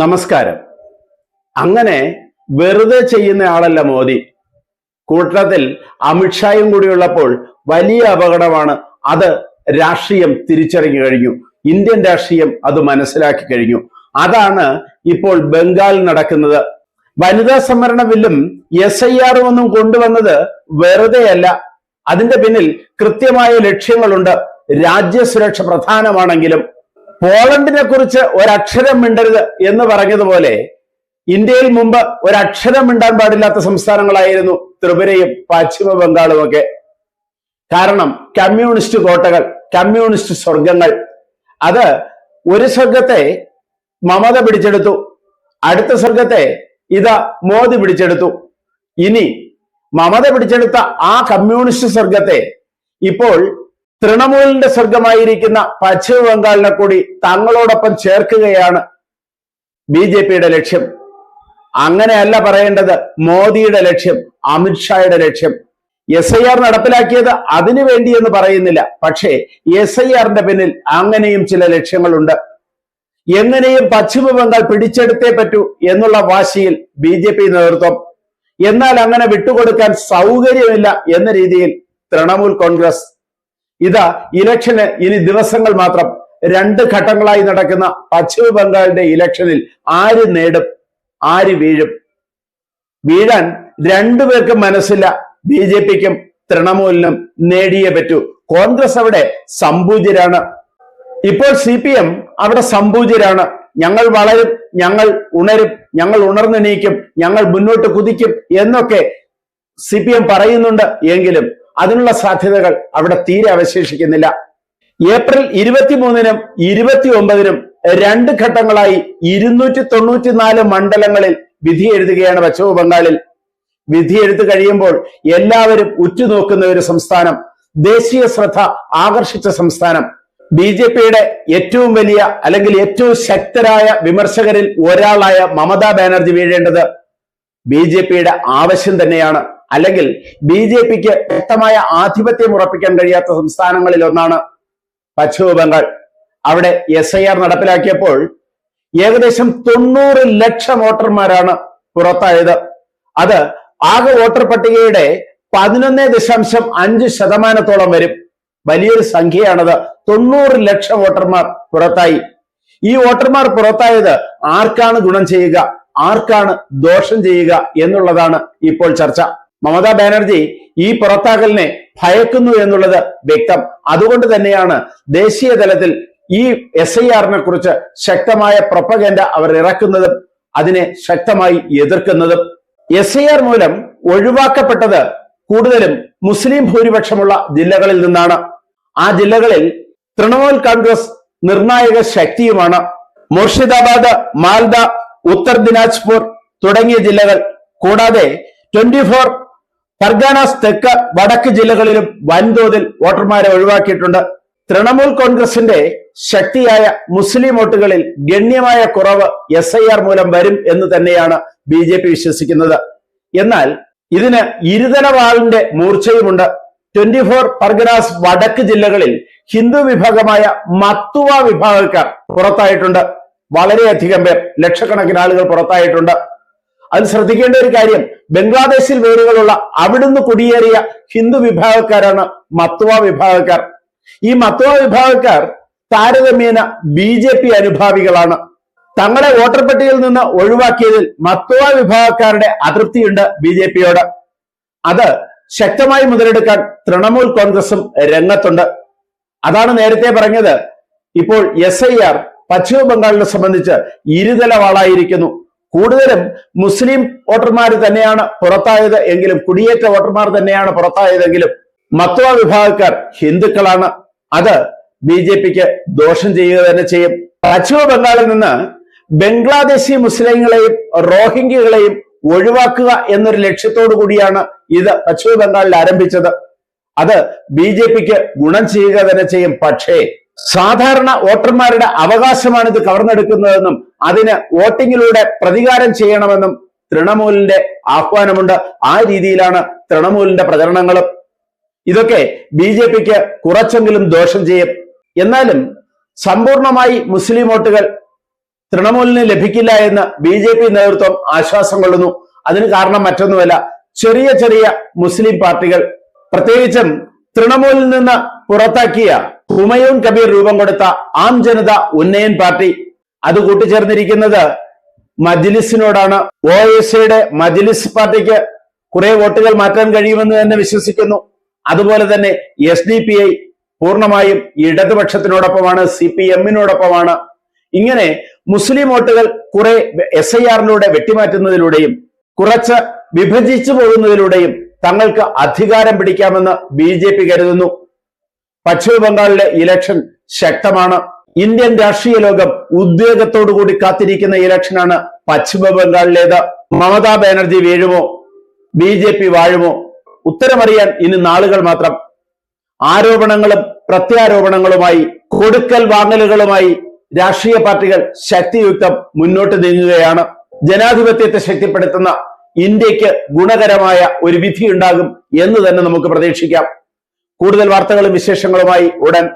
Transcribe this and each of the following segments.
നമസ്കാരം. അങ്ങനെ വെറുതെ ചെയ്യുന്ന ആളല്ല മോദി. കൂട്ടത്തിൽ അമിത്ഷായും കൂടിയുള്ളപ്പോൾ വലിയ അപകടമാണ്. അത് രാഷ്ട്രീയം തിരിച്ചറിഞ്ഞു കഴിഞ്ഞു. ഇന്ത്യൻ രാഷ്ട്രീയം അത് മനസ്സിലാക്കി കഴിഞ്ഞു. അതാണ് ഇപ്പോൾ ബംഗാളിൽ നടക്കുന്നത്. വനിതാ സംവരണ ബില്ലും SIR ഒന്നും കൊണ്ടുവന്നത് വെറുതെയല്ല. അതിന്റെ പിന്നിൽ കൃത്യമായ ലക്ഷ്യങ്ങളുണ്ട്. രാജ്യസുരക്ഷ പ്രധാനമാണെങ്കിലും പോളണ്ടിനെ കുറിച്ച് ഒരക്ഷരം മിണ്ടരുത് എന്ന് പറഞ്ഞതുപോലെ ഇന്ത്യയിൽ മുമ്പ് ഒരക്ഷരം മിണ്ടാൻ പാടില്ലാത്ത സംസ്ഥാനങ്ങളായിരുന്നു ത്രിപുരയും പശ്ചിമ ബംഗാളും ഒക്കെ. കാരണം കമ്മ്യൂണിസ്റ്റ് കോട്ടകൾ, കമ്മ്യൂണിസ്റ്റ് സ്വർഗങ്ങൾ. അത് ഒരു സ്വർഗത്തെ മമത പിടിച്ചെടുത്തു, അടുത്ത സ്വർഗത്തെ ഇതാ മോദി പിടിച്ചെടുത്തു. ഇനി മമത പിടിച്ചെടുത്ത ആ കമ്മ്യൂണിസ്റ്റ് സ്വർഗത്തെ ഇപ്പോൾ തൃണമൂലിന്റെ സ്വർഗമായിരിക്കുന്ന പശ്ചിമ ബംഗാളിനെ കൂടി തങ്ങളോടൊപ്പം ചേർക്കുകയാണ് BJPയുടെ ലക്ഷ്യം. അങ്ങനെയല്ല പറയേണ്ടത്. മോദിയുടെ ലക്ഷ്യം, അമിത്ഷായുടെ ലക്ഷ്യം. SIR നടപ്പിലാക്കിയത് അതിനു വേണ്ടി എന്ന് പറയുന്നില്ല. പക്ഷേ SIRന്റെ പിന്നിൽ അങ്ങനെയും ചില ലക്ഷ്യങ്ങളുണ്ട്. എങ്ങനെയും പശ്ചിമ ബംഗാൾ പിടിച്ചെടുത്തേ പറ്റൂ എന്നുള്ള വാശിയിൽ BJP നേതൃത്വം. എന്നാൽ അങ്ങനെ വിട്ടുകൊടുക്കാൻ സൗകര്യമില്ല എന്ന രീതിയിൽ തൃണമൂൽ കോൺഗ്രസ്. ഇതാ ഇലക്ഷന് ഇനി ദിവസങ്ങൾ മാത്രം. 2 ഘട്ടങ്ങളായി നടക്കുന്ന പശ്ചിമ ബംഗാളിന്റെ ഇലക്ഷനിൽ ആര് നേടും, ആര് വീഴും? വീഴാൻ രണ്ടുപേർക്കും മനസ്സില്ല. BJPക്കും തൃണമൂലിനും നേടിയേ പറ്റൂ. കോൺഗ്രസ് അവിടെ സംപൂജ്യരാണ്. ഇപ്പോൾ CPM അവിടെ സംപൂജ്യരാണ്. ഞങ്ങൾ വളരും, ഞങ്ങൾ ഉണരും, ഞങ്ങൾ ഉണർന്നെണീക്കും, ഞങ്ങൾ മുന്നോട്ട് കുതിക്കും എന്നൊക്കെ CPM പറയുന്നുണ്ട്. എങ്കിലും അതിനുള്ള സാധ്യതകൾ അവിടെ തീരെ അവശേഷിക്കുന്നില്ല. ഏപ്രിൽ 23-നും 29-നും 2 ഘട്ടങ്ങളായി 294 മണ്ഡലങ്ങളിൽ വിധി എഴുതുകയാണ് പശ്ചിമ ബംഗാളിൽ. വിധി എഴുത്ത് കഴിയുമ്പോൾ എല്ലാവരും ഉറ്റുനോക്കുന്ന ഒരു സംസ്ഥാനം, ദേശീയ ശ്രദ്ധ ആകർഷിച്ച സംസ്ഥാനം. BJPയുടെ ഏറ്റവും വലിയ അല്ലെങ്കിൽ ഏറ്റവും ശക്തരായ വിമർശകരിൽ ഒരാളായ മമതാ ബാനർജി വീഴേണ്ടത് BJPയുടെ ആവശ്യം തന്നെയാണ്. അല്ലെങ്കിൽ BJPക്ക് വ്യക്തമായ ആധിപത്യം ഉറപ്പിക്കാൻ കഴിയാത്ത സംസ്ഥാനങ്ങളിൽ ഒന്നാണ് പശ്ചിമ ബംഗാൾ. അവിടെ SIR നടപ്പിലാക്കിയപ്പോൾ ഏകദേശം 90 ലക്ഷം വോട്ടർമാരാണ് പുറത്തായത്. അത് ആകെ വോട്ടർ പട്ടികയുടെ 11.5% വരും. വലിയൊരു സംഖ്യയാണത്. 90 ലക്ഷം വോട്ടർമാർ പുറത്തായി. ഈ വോട്ടർമാർ പുറത്തായത് ആർക്കാണ് ഗുണം ചെയ്യുക, ആർക്കാണ് ദോഷം ചെയ്യുക എന്നുള്ളതാണ് ഇപ്പോൾ ചർച്ച. മമതാ ബാനർജി ഈ പുറത്താക്കലിനെ ഭയക്കുന്നു എന്നുള്ളത് വ്യക്തം. അതുകൊണ്ട് തന്നെയാണ് ദേശീയ തലത്തിൽ ഈ SIRനെ കുറിച്ച് ശക്തമായ പ്രൊപ്പഗൻഡ അവർ ഇറക്കുന്നതും അതിനെ ശക്തമായി എതിർക്കുന്നതും. SIR മൂലം ഒഴിവാക്കപ്പെട്ടത് കൂടുതലും മുസ്ലിം ഭൂരിപക്ഷമുള്ള ജില്ലകളിൽ നിന്നാണ്. ആ ജില്ലകളിൽ തൃണമൂൽ കോൺഗ്രസ് നിർണായക ശക്തിയുമാണ്. മുർഷിദാബാദ്, മാൽദ, ഉത്തർ ദിനാജ്പൂർ തുടങ്ങിയ ജില്ലകൾ കൂടാതെ 24 പർഗാനാസ് തെക്ക് വടക്ക് ജില്ലകളിലും വൻതോതിൽ വോട്ടർമാരെ ഒഴിവാക്കിയിട്ടുണ്ട്. തൃണമൂൽ കോൺഗ്രസിന്റെ ശക്തിയായ മുസ്ലിം വോട്ടുകളിൽ ഗണ്യമായ കുറവ് SIR മൂലം വരും എന്ന് തന്നെയാണ് BJP വിശ്വസിക്കുന്നത്. എന്നാൽ ഇതിന് ഇരുതലവാളിന്റെ മൂർച്ചയുമുണ്ട്. 24 പർഗനാസ് വടക്ക് ജില്ലകളിൽ ഹിന്ദു വിഭാഗമായ മത്തുവ വിഭാഗക്കാർ പുറത്തായിട്ടുണ്ട്. വളരെയധികം പേർ, ലക്ഷക്കണക്കിന് ആളുകൾ പുറത്തായിട്ടുണ്ട്. അത് ശ്രദ്ധിക്കേണ്ട ഒരു കാര്യം, ബംഗ്ലാദേശിൽ വേരുകളുള്ള അവിടുന്ന് കുടിയേറിയ ഹിന്ദു വിഭാഗക്കാരാണ് മത്തുവ വിഭാഗക്കാർ. ഈ മത്തുവ വിഭാഗക്കാർ താരതമ്യേന BJP അനുഭാവികളാണ്. തങ്ങളെ വോട്ടർ പട്ടികയിൽ നിന്ന് ഒഴിവാക്കിയതിൽ മത്തുവ വിഭാഗക്കാരുടെ അതൃപ്തിയുണ്ട് BJPയോട്. അത് ശക്തമായി മുതലെടുക്കാൻ തൃണമൂൽ കോൺഗ്രസും രംഗത്തുണ്ട്. അതാണ് നേരത്തെ പറഞ്ഞത്. ഇപ്പോൾ SIR പശ്ചിമ ബംഗാളിനെ സംബന്ധിച്ച് ഇരുതല വാളായിരിക്കുന്നു. കൂടുതലും മുസ്ലിം വോട്ടർമാർ തന്നെയാണ് പുറത്തായത് എങ്കിലും, കുടിയേറ്റ വോട്ടർമാർ തന്നെയാണ് പുറത്തായതെങ്കിലും മത്തുവ വിഭാഗക്കാർ ഹിന്ദുക്കളാണ്. അത് BJPക്ക് ദോഷം ചെയ്യുക തന്നെ ചെയ്യും. പശ്ചിമ ബംഗാളിൽ നിന്ന് ബംഗ്ലാദേശി മുസ്ലിങ്ങളെയും റോഹിംഗ്യകളെയും ഒഴിവാക്കുക എന്നൊരു ലക്ഷ്യത്തോടു കൂടിയാണ് ഇത് പശ്ചിമ ബംഗാളിൽ ആരംഭിച്ചത്. അത് BJPക്ക് ഗുണം ചെയ്യുക തന്നെ ചെയ്യും. പക്ഷേ സാധാരണ വോട്ടർമാരുടെ അവകാശമാണ് ഇത് കവർന്നെടുക്കുന്നതെന്നും അതിന് വോട്ടിങ്ങിലൂടെ പ്രതികാരം ചെയ്യണമെന്നും തൃണമൂലിന്റെ ആഹ്വാനമുണ്ട്. ആ രീതിയിലാണ് തൃണമൂലിന്റെ പ്രചരണങ്ങളും. ഇതൊക്കെ BJPക്ക് കുറച്ചെങ്കിലും ദോഷം ചെയ്യും. എന്നാലും സമ്പൂർണമായി മുസ്ലിം വോട്ടുകൾ തൃണമൂലിന് ലഭിക്കില്ല എന്ന് BJP നേതൃത്വം ആശ്വാസം കൊള്ളുന്നു. അതിന് കാരണം മറ്റൊന്നുമല്ല, ചെറിയ ചെറിയ മുസ്ലിം പാർട്ടികൾ, പ്രത്യേകിച്ചും തൃണമൂലിൽ നിന്ന് പുറത്താക്കിയ ഹുമയൂൺ കബീർ രൂപം കൊടുത്ത ആം ജനത ഉന്നയൻ പാർട്ടി, അത് കൂട്ടിച്ചേർന്നിരിക്കുന്നത് മജ്ലിസിനോടാണ്. OICയുടെ മജ്ലിസ് പാർട്ടിക്ക് കുറെ വോട്ടുകൾ മാറ്റാൻ കഴിയുമെന്ന് തന്നെ വിശ്വസിക്കുന്നു. അതുപോലെ തന്നെ SDPI പൂർണ്ണമായും ഇടതുപക്ഷത്തിനോടൊപ്പമാണ്, CPM-നോടൊപ്പമാണ്. ഇങ്ങനെ മുസ്ലിം വോട്ടുകൾ കുറെ SIR-ലൂടെ വെട്ടിമാറ്റുന്നതിലൂടെയും കുറച്ച് വിഭജിച്ചു പോകുന്നതിലൂടെയും തങ്ങൾക്ക് അധികാരം പിടിക്കാമെന്ന് BJP കരുതുന്നു. പശ്ചിമ ബംഗാളിലെ ഇലക്ഷൻ ശക്തമാണ്. ഇന്ത്യൻ രാഷ്ട്രീയ ലോകം ഉദ്വേഗത്തോടുകൂടി കാത്തിരിക്കുന്ന ഇലക്ഷനാണ് പശ്ചിമ ബംഗാളിലേത്. മമതാ ബാനർജി വീഴുമോ, BJP വാഴുമോ? ഉത്തരമറിയാൻ ഇനി നാളുകൾ മാത്രം. ആരോപണങ്ങളും പ്രത്യാരോപണങ്ങളുമായി, കൊടുക്കൽ വാങ്ങലുകളുമായി രാഷ്ട്രീയ പാർട്ടികൾ ശക്തിയുക്തം മുന്നോട്ട് നീങ്ങുകയാണ്. ജനാധിപത്യത്തെ ശക്തിപ്പെടുത്തുന്ന, ഇന്ത്യക്ക് ഗുണകരമായ ഒരു വിധി ഉണ്ടാകും എന്ന് തന്നെ നമുക്ക് പ്രതീക്ഷിക്കാം. കൂടുതൽ വാർത്തകളും വിശേഷങ്ങളുമായി ഉടൻ.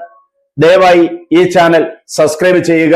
ദയവായി ഈ ചാനൽ സബ്സ്ക്രൈബ് ചെയ്യുക.